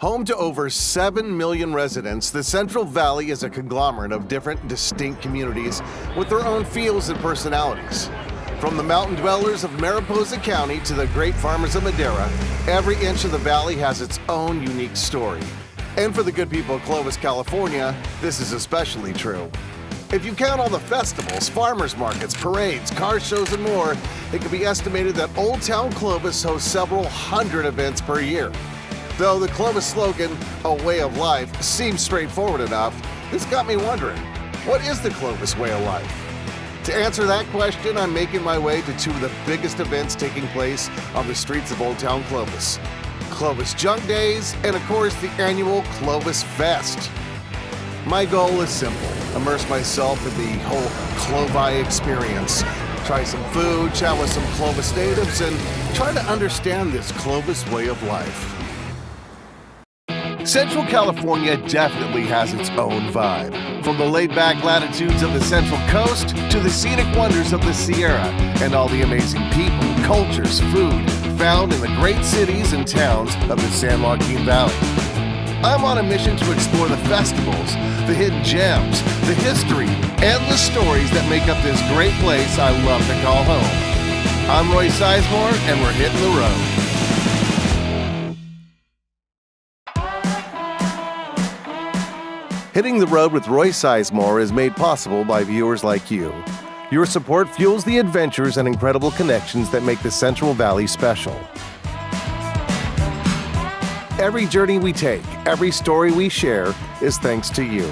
Home to over 7 million residents, the Central Valley is a conglomerate of different, distinct communities with their own feels and personalities. From the mountain dwellers of Mariposa County to the great farmers of Madera, every inch of the valley has its own unique story. And for the good people of Clovis, California, this is especially true. If you count all the festivals, farmers markets, parades, car shows, and more, it can be estimated that Old Town Clovis hosts several hundred events per year. Though the Clovis slogan, "A way of life," seems straightforward enough, this got me wondering, what is the Clovis way of life? To answer that question, I'm making my way to two of the biggest events taking place on the streets of Old Town Clovis. Clovis Junk Days, and of course the annual ClovisFest. My goal is simple: immerse myself in the whole Clovi experience. Try some food, chat with some Clovis natives, and try to understand this Clovis way of life. Central California definitely has its own vibe. From the laid-back latitudes of the Central Coast to the scenic wonders of the Sierra and all the amazing people, cultures, food found in the great cities and towns of the San Joaquin Valley. I'm on a mission to explore the festivals, the hidden gems, the history, and the stories that make up this great place I love to call home. I'm Roy Sizemore, and we're hitting the road. Hitting the Road with Roy Sizemore is made possible by viewers like you. Your support fuels the adventures and incredible connections that make the Central Valley special. Every journey we take, every story we share is thanks to you.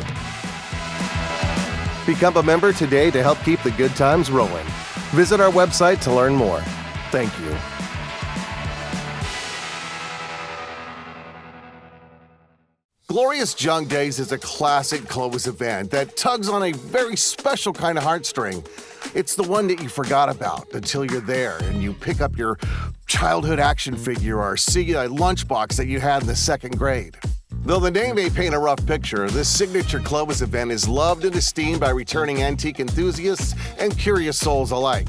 Become a member today to help keep the good times rolling. Visit our website to learn more. Thank you. Clovis Junk Days is a classic Clovis event that tugs on a very special kind of heartstring. It's the one that you forgot about until you're there and you pick up your childhood action figure or see a lunchbox that you had in the second grade. Though the name may paint a rough picture, this signature Clovis event is loved and esteemed by returning antique enthusiasts and curious souls alike.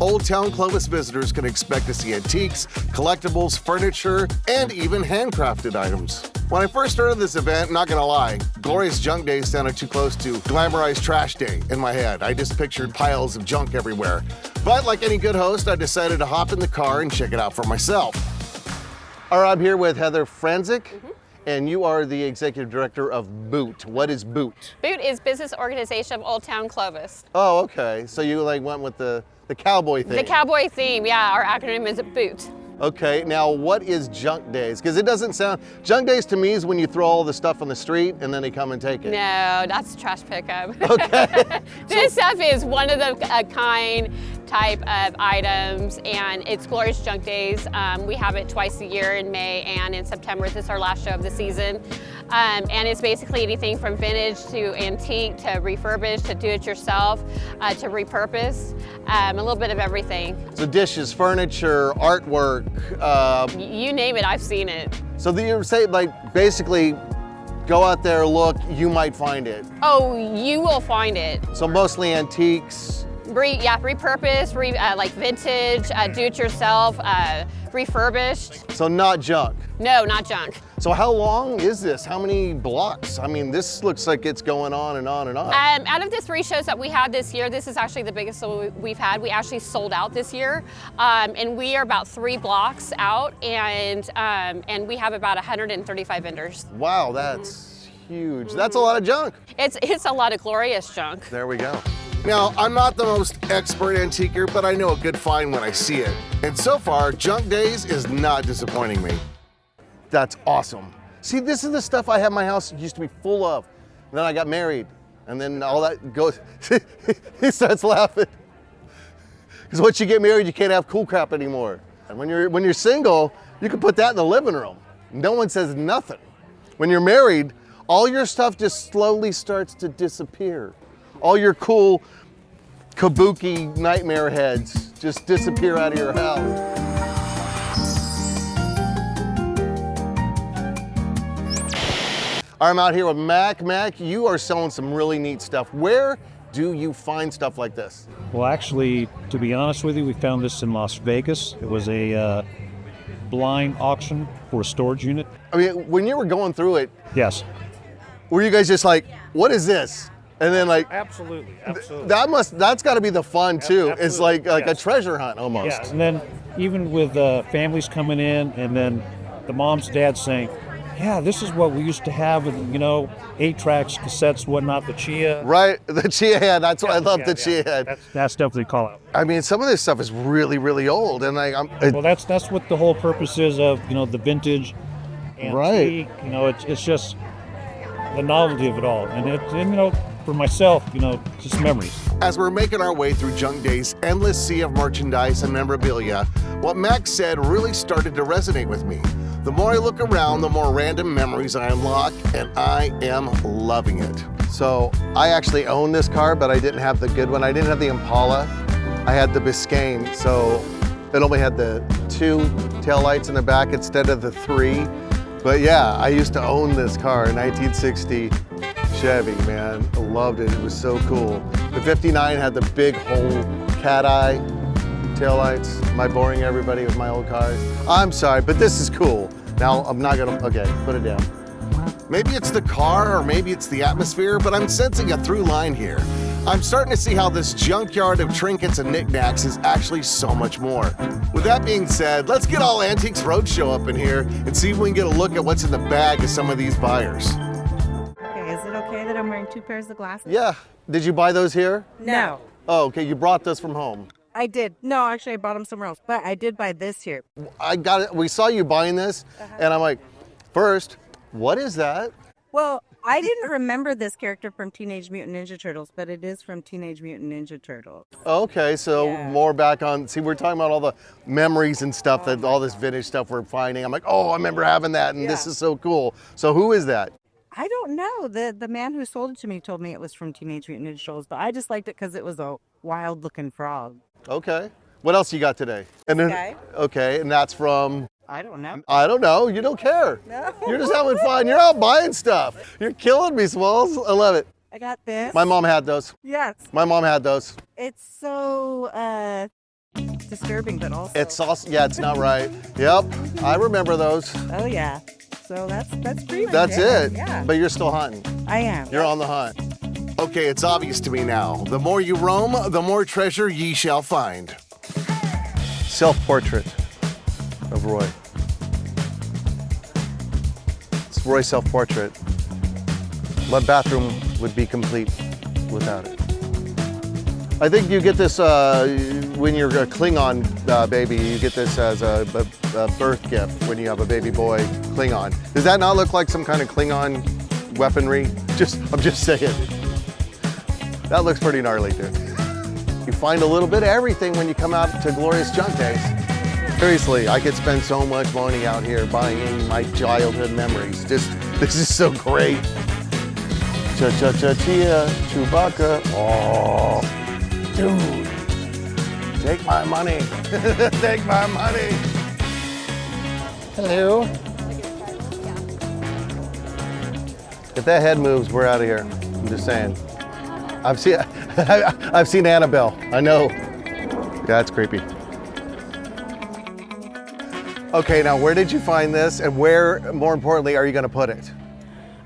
Old Town Clovis visitors can expect to see antiques, collectibles, furniture, and even handcrafted items. When I first heard of this event, not gonna lie, Clovis Junk Days sounded too close to glamorized trash day in my head. I just pictured piles of junk everywhere. But like any good host, I decided to hop in the car and check it out for myself. All right, I'm here with Heather Franzik. And you are the executive director of BOOT. What is BOOT? BOOT is Business Organization of Old Town Clovis. Oh, okay. So you like went with the cowboy theme. The cowboy theme, yeah. Our acronym is BOOT. Okay, now what is Junk Days? Because it doesn't sound, Junk Days to me is when you throw all the stuff on the street and then they come and take it. No, that's trash pickup. Okay. This stuff is one of the kind type of items, and it's Clovis Junk Days. We have it twice a year in May and in September. This is our last show of the season. And it's basically anything from vintage to antique to refurbished to do-it-yourself to repurpose, a little bit of everything. So dishes, furniture, artwork. You name it, I've seen it. So you say, like, basically, go out there, look, you might find it. Oh, you will find it. So mostly antiques. Repurposed, like vintage, do-it-yourself, refurbished. So not junk? No, not junk. So how long is this? How many blocks? I mean, this looks like it's going on and on and on. Out of the 3 shows that we had this year, this is actually the biggest we've had. We actually sold out this year, and we are about 3 blocks out, and we have about 135 vendors. Wow, that's huge. That's a lot of junk. It's a lot of glorious junk. There we go. Now, I'm not the most expert antiquer, but I know a good find when I see it. And so far, Junk Days is not disappointing me. That's awesome. See, this is the stuff I had my house used to be full of. And then I got married, and then all that goes, he starts laughing. Because once you get married, you can't have cool crap anymore. And when you're single, you can put that in the living room. No one says nothing. When you're married, all your stuff just slowly starts to disappear. All your cool kabuki nightmare heads just disappear out of your house. I'm out here with Mac. Mac, you are selling some really neat stuff. Where do you find stuff like this? Well, actually, to be honest with you, we found this in Las Vegas. It was a blind auction for a storage unit. I mean, when you were going through it, Yes. were you guys just like, what is this? And then like, Absolutely. that's got to be the fun too. It's like Absolutely, a yes. treasure hunt almost. Yeah, and then even with families coming in, and then the moms, dads saying, yeah, this is what we used to have, and 8-tracks, cassettes, whatnot, the Chia. Right, the Chia head. That's why I love the Chia head. That's definitely call out. I mean, some of this stuff is really, really old, and like, Well, that's what the whole purpose is of the vintage, antique. It's just the novelty of it all, and for myself, just memories. As we're making our way through Junk Days' endless sea of merchandise and memorabilia, what Max said really started to resonate with me. The more I look around, the more random memories I unlock, and I am loving it. So I actually own this car, but I didn't have the good one. I didn't have the Impala. I had the Biscayne, so it only had the 2 taillights in the back instead of the 3. But yeah, I used to own this car, a 1960 Chevy, man. I loved it. It was so cool. The 59 had the big whole cat eye taillights. Am I boring everybody with my old cars? I'm sorry, but this is cool. Now I'm not gonna, okay, put it down. Maybe it's the car or maybe it's the atmosphere, but I'm sensing a through line here. I'm starting to see how this junkyard of trinkets and knickknacks is actually so much more. With that being said, let's get all Antiques Roadshow up in here and see if we can get a look at what's in the bag of some of these buyers. Okay, is it okay that I'm wearing 2 pairs of glasses? Yeah, did you buy those here? No. Oh, okay, you brought this from home. I did. No, actually I bought them somewhere else, but I did buy this here. I got it, we saw you buying this, and I'm like, first, what is that? Well, I didn't remember this character from Teenage Mutant Ninja Turtles, but it is from Teenage Mutant Ninja Turtles. Okay, so Yeah. more back on, see, we're talking about all the memories and stuff, that all this vintage stuff we're finding. I'm like, oh, I remember having that, and this Yeah. is so cool. So who is that? I don't know. The man who sold it to me told me it was from Teenage Mutant Ninja Turtles, but I just liked it because it was a wild-looking frog. Okay. What else you got today? And then, Okay. okay, and that's from, I don't know. I don't know, you don't care. No. You're just having fun. You're out buying stuff. You're killing me, Swallows. I love it. I got this. My mom had those. Yes. My mom had those. It's so disturbing, but also. It's also, yeah, it's not right. Yep, I remember those. Oh yeah. So that's pretty much That's it. Yeah. But you're still hunting. I am. You're on the hunt. Okay, it's obvious to me now. The more you roam, the more treasure ye shall find. Self-portrait of Roy. It's Roy's self-portrait. What bathroom would be complete without it? I think you get this when you're a Klingon baby. You get this as a birth gift when you have a baby boy Klingon. Does that not look like some kind of Klingon weaponry? I'm just saying. That looks pretty gnarly, dude. You find a little bit of everything when you come out to Glorious Junk Days. Seriously, I could spend so much money out here buying my childhood memories. This is so great. Cha-cha-cha-chia, Chewbacca. Oh, dude. Take my money. Take my money. Hello. If that head moves, we're out of here. I'm just saying. I've seen Annabelle. I know. Yeah, that's creepy. Okay, now where did you find this, and where, more importantly, are you going to put it?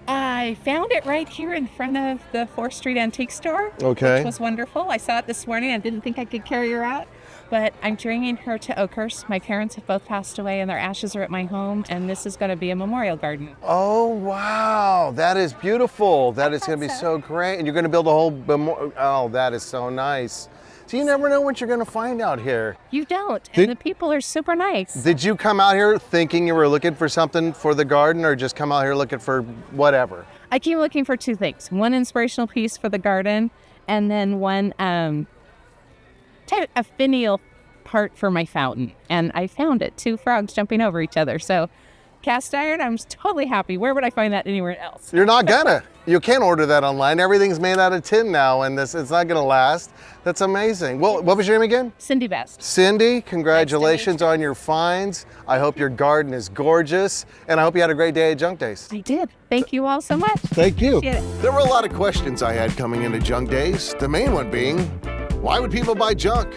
I found it right here in front of the 4th Street Antique Store. Okay. Which was wonderful. I saw it this morning. I didn't think I could carry her out, but I'm bringing her to Oakhurst. My parents have both passed away, and their ashes are at my home, and this is going to be a memorial garden. Oh, wow. That is beautiful. That is going to be so great. And you're going to build a whole memorial. Oh, that is so nice. So you never know what you're going to find out here. You don't, and the people are super nice. Did you come out here thinking you were looking for something for the garden, or just come out here looking for whatever? I came looking for 2 things. One inspirational piece for the garden, and then one a finial part for my fountain. And I found it, 2 frogs jumping over each other. So cast iron, I'm totally happy. Where would I find that anywhere else? You're not gonna. You can't order that online. Everything's made out of tin now, and it's not gonna last. That's amazing. Well, what was your name again? Cindy Best. Cindy, congratulations on your finds. I hope your garden is gorgeous, and I hope you had a great day at Junk Days. I did. Thank you all so much. Thank you. Appreciate it. There were a lot of questions I had coming into Junk Days. The main one being, why would people buy junk?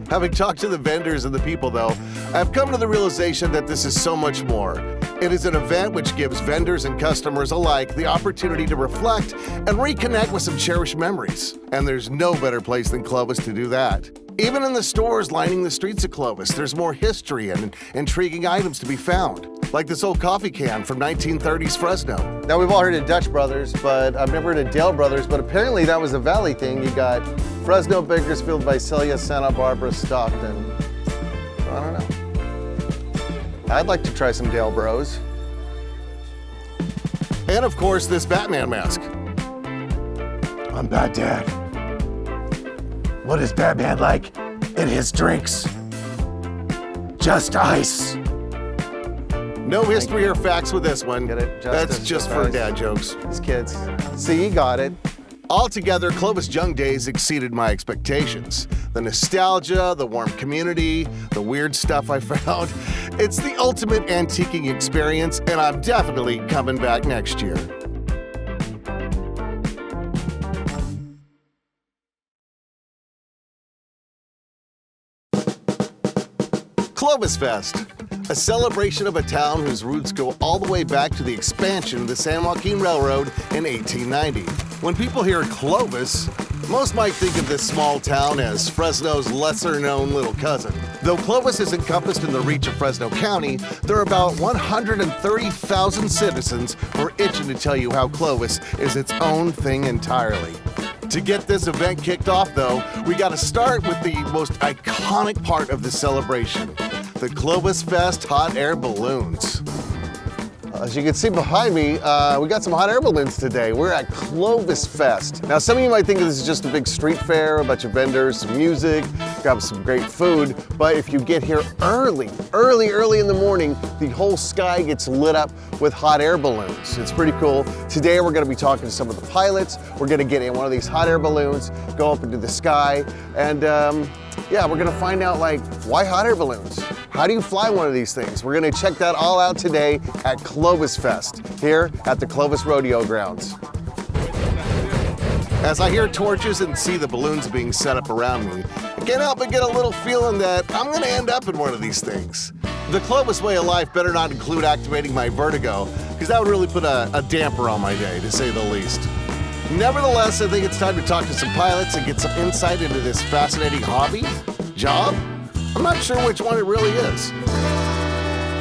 Having talked to the vendors and the people though, I've come to the realization that this is so much more. It is an event which gives vendors and customers alike the opportunity to reflect and reconnect with some cherished memories. And there's no better place than Clovis to do that. Even in the stores lining the streets of Clovis, there's more history and intriguing items to be found, like this old coffee can from 1930s Fresno. Now, we've all heard of Dutch Brothers, but I've never heard of Dale Brothers, but apparently that was a Valley thing. You got Fresno, Bakersfield, Visalia, Santa Barbara, Stockton. I don't know. I'd like to try some Dale Bros. And of course, this Batman mask. I'm Bat Dad. What is Batman like in his drinks? Just ice. No history or facts with this one. Get it? That's just for dad jokes. These kids. See, you got it. Altogether, Clovis Junk Days exceeded my expectations. The nostalgia, the warm community, the weird stuff I found. It's the ultimate antiquing experience, and I'm definitely coming back next year. ClovisFest, a celebration of a town whose roots go all the way back to the expansion of the San Joaquin Railroad in 1890. When people hear Clovis, most might think of this small town as Fresno's lesser-known little cousin. Though Clovis is encompassed in the reach of Fresno County, there are about 130,000 citizens who are itching to tell you how Clovis is its own thing entirely. To get this event kicked off, though, we got to start with the most iconic part of the celebration, the ClovisFest hot air balloons. As you can see behind me, we got some hot air balloons today. We're at ClovisFest. Now, some of you might think this is just a big street fair, a bunch of vendors, some music, got some great food. But if you get here early in the morning, the whole sky gets lit up with hot air balloons. It's pretty cool. Today, we're gonna be talking to some of the pilots. We're gonna get in one of these hot air balloons, go up into the sky, and yeah, we're gonna find out, like, why hot air balloons? How do you fly one of these things? We're gonna check that all out today at ClovisFest, here at the Clovis Rodeo Grounds. As I hear torches and see the balloons being set up around me, I can't help but get a little feeling that I'm gonna end up in one of these things. The Clovis way of life better not include activating my vertigo, because that would really put a damper on my day, to say the least. Nevertheless, I think it's time to talk to some pilots and get some insight into this fascinating hobby, job. I'm not sure which one it really is.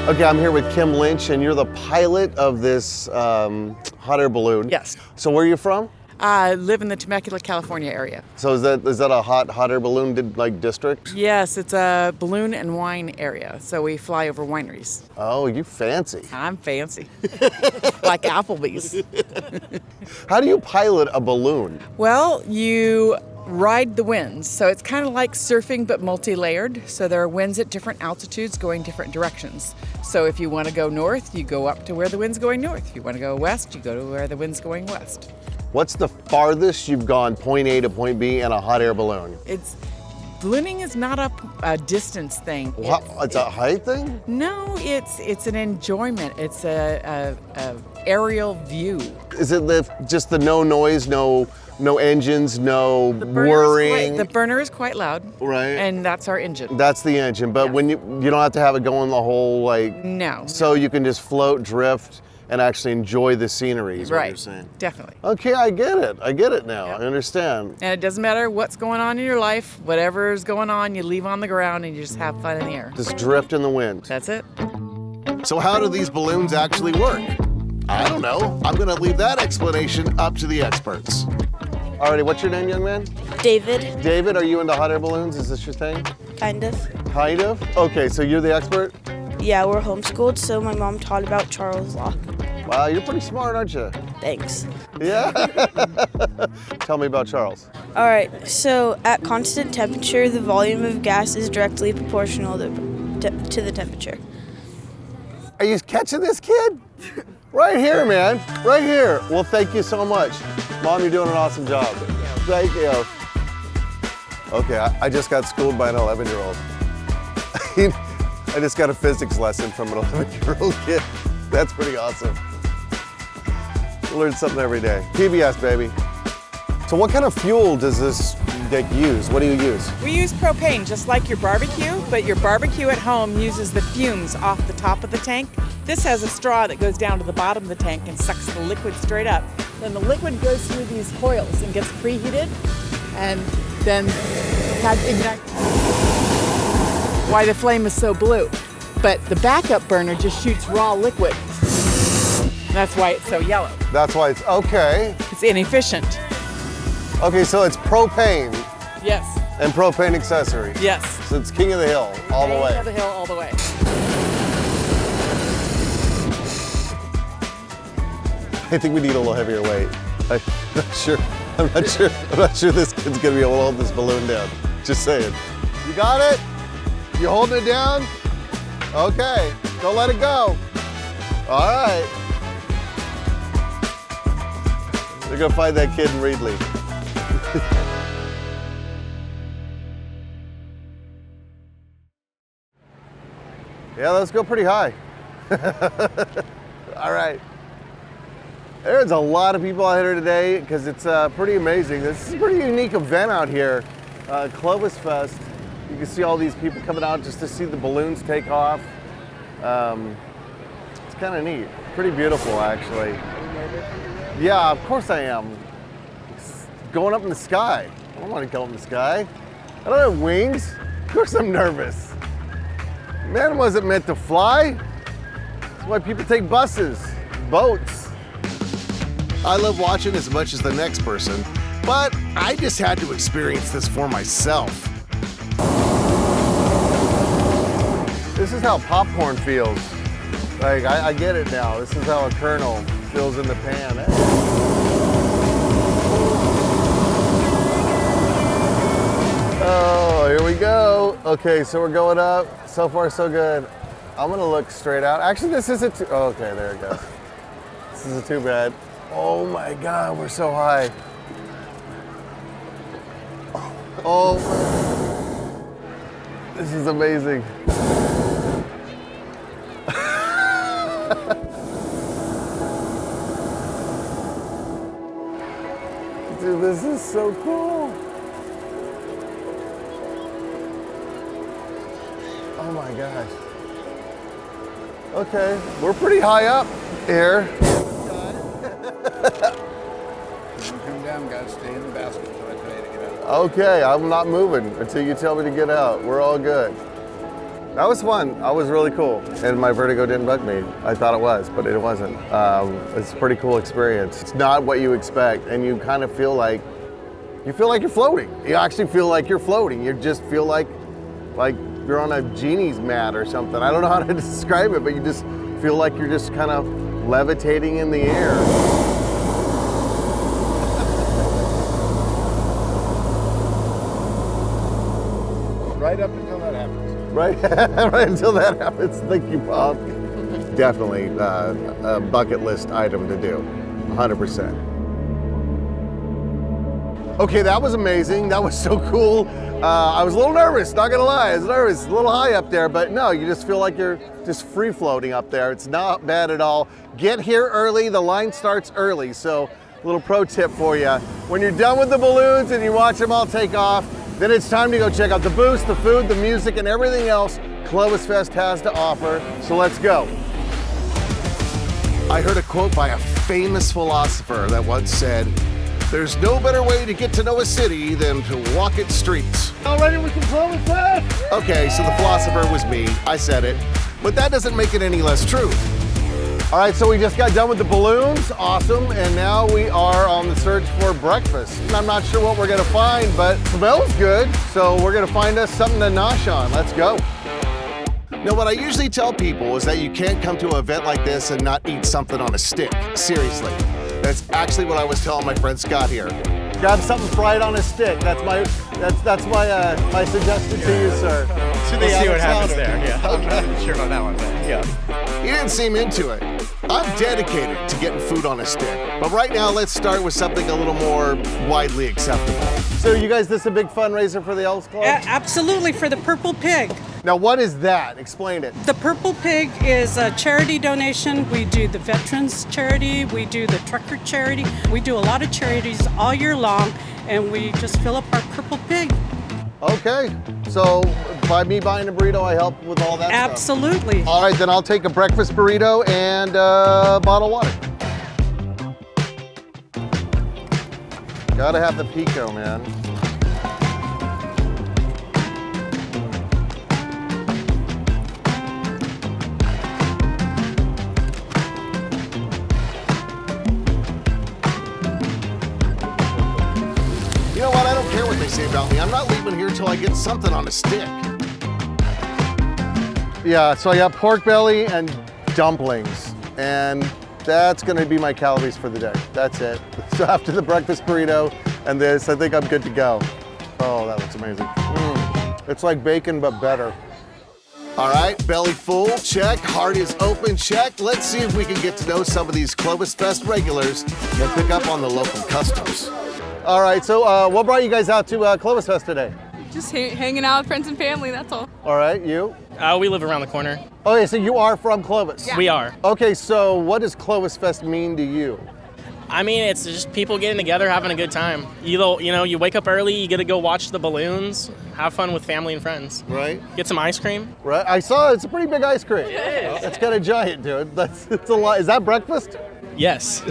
Okay, I'm here with Kim Lynch, and you're the pilot of this hot air balloon. Yes. So where are you from? I live in the Temecula, California area. So is that a hot air balloon district? Yes, it's a balloon and wine area. So we fly over wineries. Oh, you fancy. I'm fancy. Like Applebee's. How do you pilot a balloon? Well, you ride the winds. So it's kind of like surfing, but multi-layered. So there are winds at different altitudes going different directions. So if you want to go north, you go up to where the wind's going north. If you want to go west, you go to where the wind's going west. What's the farthest you've gone point A to point B in a hot air balloon? Ballooning is not a distance thing. What? It's a height thing? No, it's an enjoyment. It's a aerial view. Is it just the no noise, no engines, no whirring? The burner is quite loud. Right. And that's our engine. That's the engine, but Yeah. when you don't have to have it going the whole No. So you can just float, drift, and actually enjoy the scenery is what you're saying. Definitely. Okay, I get it now. Yeah. I understand. And it doesn't matter what's going on in your life, whatever's going on, you leave on the ground and you just have fun in the air. Just drift in the wind. That's it. So how do these balloons actually work? I don't know. I'm gonna leave that explanation up to the experts. Alrighty, what's your name, young man? David, David, are you into hot air balloons? Is this your thing? kind of. Kind of? Okay, so you're the expert? Yeah, we're homeschooled, so my mom taught about Charles' Law. Wow, you're pretty smart, aren't you? Thanks. Yeah? Tell me about Charles. All right, so at constant temperature, the volume of gas is directly proportional to the temperature. Are you catching this, kid? Right here, man. Right here. Well, thank you so much. Mom, you're doing an awesome job. Thank you. Okay, I just got schooled by an 11-year-old. I just got a physics lesson from an 11-year-old kid. That's pretty awesome. Learn something every day. PBS, baby. So what kind of fuel does this use? What do you use? We use propane, just like your barbecue. but your barbecue at home uses the fumes off the top of the tank. This has a straw that goes down to the bottom of the tank and sucks the liquid straight up. Then the liquid goes through these coils and gets preheated, and then ignites. Why the flame is so blue. But the backup burner just shoots raw liquid. That's why it's so yellow. That's why it's okay. It's inefficient. Okay, so it's propane Yes. and propane accessories. Yes. So it's king of the hill all the way. King of the hill all the way. I think we need a little heavier weight. I'm not sure this kid's gonna be able to hold this balloon down. Just saying. You got it? You holding it down? Okay, don't let it go. All right. We're gonna find that kid in Reedley. Yeah, let's go pretty high. All right. There's a lot of people out here today because it's pretty amazing. This is a pretty unique event out here, ClovisFest. You can see all these people coming out just to see the balloons take off. It's kind of neat. Pretty beautiful, actually. Yeah, of course I am. It's going up in the sky. I don't want to go up in the sky. I don't have wings. Of course I'm nervous. Man wasn't meant to fly. That's why people take buses, boats. I love watching as much as the next person, but I just had to experience this for myself. This is how popcorn feels. Like, I get it now. This is how a kernel feels in the pan. Oh, here we go. Okay, so we're going up. So far, so good. I'm gonna look straight out. Actually, this isn't too, oh, okay, there it goes. This isn't too bad. Oh my God, we're so high. Oh, this is amazing. Dude, this is so cool. Oh my gosh. Okay, we're pretty high up here. Come down, guys. Stay in the basket until I tell you to get out. Okay, I'm not moving until you tell me to get out. We're all good. That was fun. That was really cool. And my vertigo didn't bug me. I thought it was, but it wasn't. It's a pretty cool experience. It's not what you expect, and you kind of feel like you're floating. You actually feel like you're floating. You just feel like you're on a genie's mat or something. I don't know how to describe it, but you just feel like you're just kind of levitating in the air. Right up until that happens. Right, right until that happens. Thank you, Bob. Definitely a bucket list item to do, 100%. Okay, that was amazing. That was so cool. I was a little nervous, not gonna lie. I was nervous, a little high up there, but no, you just feel like you're just free floating up there. It's not bad at all. Get here early, the line starts early. So, a little pro tip for you. When you're done with the balloons and you watch them all take off, then it's time to go check out the booths, the food, the music, and everything else ClovisFest has to offer. So let's go. I heard a quote by a famous philosopher that once said, "There's no better way to get to know a city than to walk its streets." All ready with some ClovisFest? Okay, so the philosopher was me. I said it. But that doesn't make it any less true. All right, so we just got done with the balloons. Awesome. And now we are on the search for breakfast. And I'm not sure what we're going to find, but it smells good. So we're going to find us something to nosh on. Let's go. Now, what I usually tell people is that you can't come to an event like this and not eat something on a stick. Seriously. That's actually what I was telling my friend Scott here. Grab something fried on a stick. That's my suggestion to you, sir. We'll see what happens there. Yeah. Okay. I'm not sure on that one, but yeah. He didn't seem into it. I'm dedicated to getting food on a stick. But right now, let's start with something a little more widely acceptable. So you guys, this is a big fundraiser for the Elks Club? Absolutely, for the Purple Pig. Now, what is that? Explain it. The Purple Pig is a charity donation. We do the Veterans Charity, we do the Trucker Charity. We do a lot of charities all year long, and we just fill up our Purple Pig. Okay, so By me buying a burrito, I help with all that stuff. Absolutely. All right, then I'll take a breakfast burrito and a bottle of water. Gotta have the pico, man. You know what? I don't care what they say about me. I'm not leaving here till I get something on a stick. Yeah, so I got pork belly and dumplings, and that's gonna be my calories for the day. That's it. So after the breakfast burrito and this, I think I'm good to go. Oh, that looks amazing. It's like bacon, but better. All right, belly full, check. Heart is open, check. Let's see if we can get to know some of these ClovisFest regulars and pick up on the local customs. All right, so what brought you guys out to ClovisFest today? Just hanging out with friends and family, that's all. All right, you? We live around the corner. Okay, so you are from Clovis? Yeah. We are. Okay, so what does ClovisFest mean to you? I mean, it's just people getting together, having a good time. You wake up early, you get to go watch the balloons, have fun with family and friends. Right. Get some ice cream. Right, I saw it's a pretty big ice cream. It is. It's kind of giant, dude. It's a lot. Is that breakfast? Yes.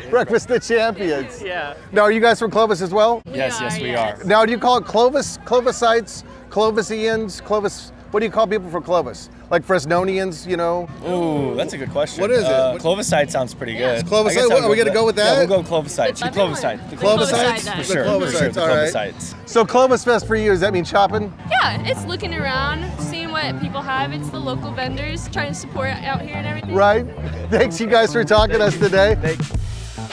Breakfast of champions. Yeah. Now, are you guys from Clovis as well? Yes, we are. Now, do you call it Clovis, Clovisites, Clovisians, Clovis? What do you call people from Clovis? Like Fresnonians, you know? Ooh, that's a good question. What is it? Clovisite sounds pretty good. Clovisite? Are we going to go with that? Yeah, we'll go with Clovisite. The Clovisite. The Clovisites? For sure. The All right. So ClovisFest for you, does that mean shopping? Yeah, it's looking around, seeing what people have. It's the local vendors, trying to support out here and everything. Right. Thanks you guys for talking to us today.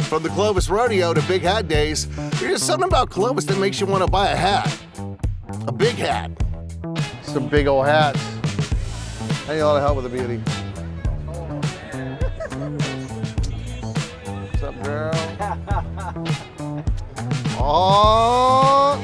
From the Clovis Rodeo to Big Hat Days, there's something about Clovis that makes you want to buy a hat. A big hat. Some big old hats. I need a lot of help with the beauty. What's up, girl? Oh,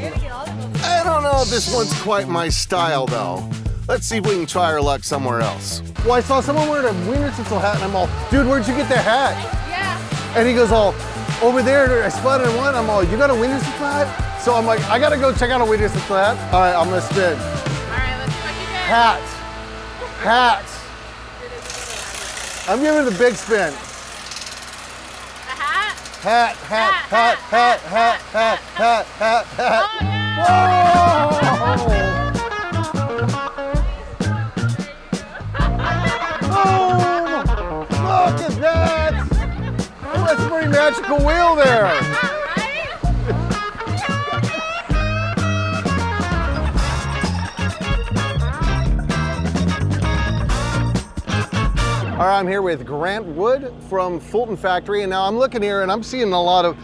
I don't know if this one's quite my style, though. Let's see if we can try our luck somewhere else. Well, I saw someone wearing a Wiener Schnitzel hat, and I'm all, dude, where'd you get the hat? Yeah. And he goes all, over there, I spotted one. I'm all, you got a Wiener Schnitzel hat? So I'm like, I gotta go check out a Wiener Schnitzel hat. All right, I'm gonna spin. All right, let's see what you get. Hat. Hat. I'm giving it a big spin. A hat? Hat, hat, hat, hat, hat, hat, hat, hat, hat. Whoa! Boom! Look at that! Oh, that's a pretty magical wheel there. All right, I'm here with Grant Wood from Fulton Factory, and now I'm looking here and I'm seeing a lot of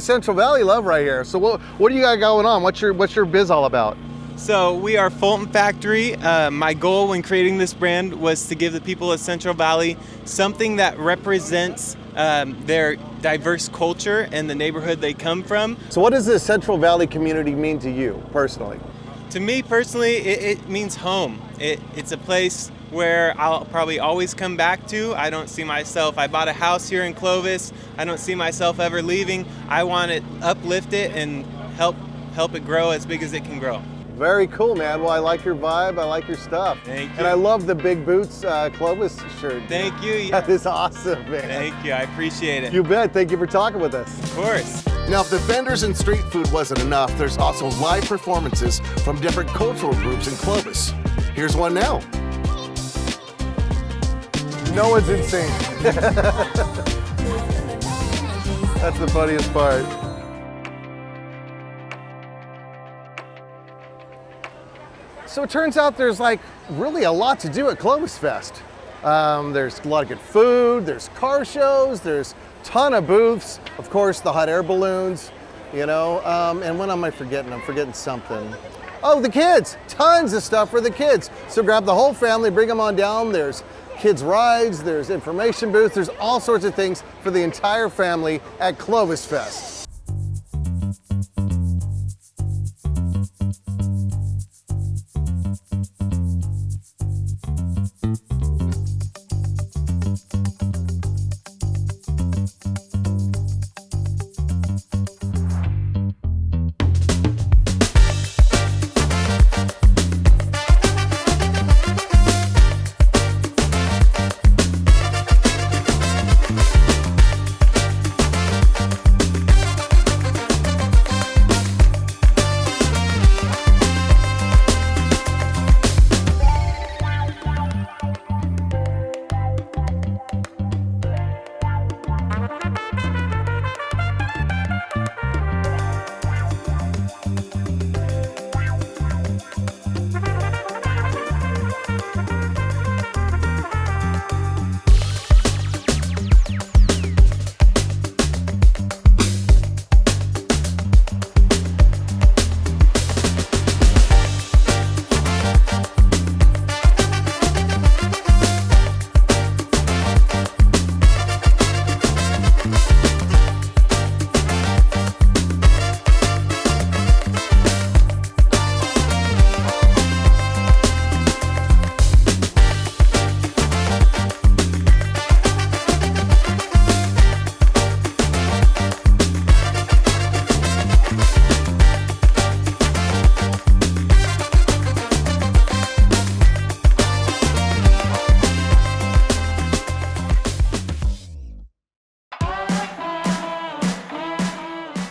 Central Valley love right here. So what do you got going on? What's your biz all about? So we are Fulton Factory. My goal when creating this brand was to give the people of Central Valley something that represents their diverse culture and the neighborhood they come from. So what does the Central Valley community mean to you personally? To me personally, it means home. It's a place where I'll probably always come back to. I don't see myself, I bought a house here in Clovis. I don't see myself ever leaving. I want to uplift it and help it grow as big as it can grow. Very cool, man. Well, I like your vibe. I like your stuff. Thank you. And I love the Big Boots Clovis shirt. Thank you. That is awesome, man. Thank you. I appreciate it. You bet. Thank you for talking with us. Of course. Now, if the vendors and street food wasn't enough, there's also live performances from different cultural groups in Clovis. Here's one now. No one's insane. That's the funniest part. So it turns out there's like really a lot to do at ClovisFest. There's a lot of good food, there's car shows, there's a ton of booths, of course the hot air balloons, you know, and what am I forgetting? I'm forgetting something. Oh, the kids, tons of stuff for the kids. So grab the whole family, bring them on down. There's kids rides, there's information booths, there's all sorts of things for the entire family at ClovisFest.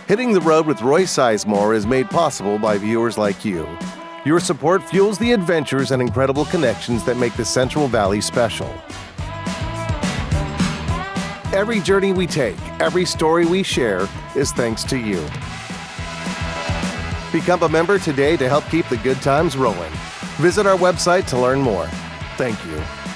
Hitting the road with Roy Sizemore is made possible by viewers like you. Your support fuels the adventures and incredible connections that make the Central Valley special. Every journey we take, every story we share is thanks to you. Become a member today to help keep the good times rolling. Visit our website to learn more. Thank you.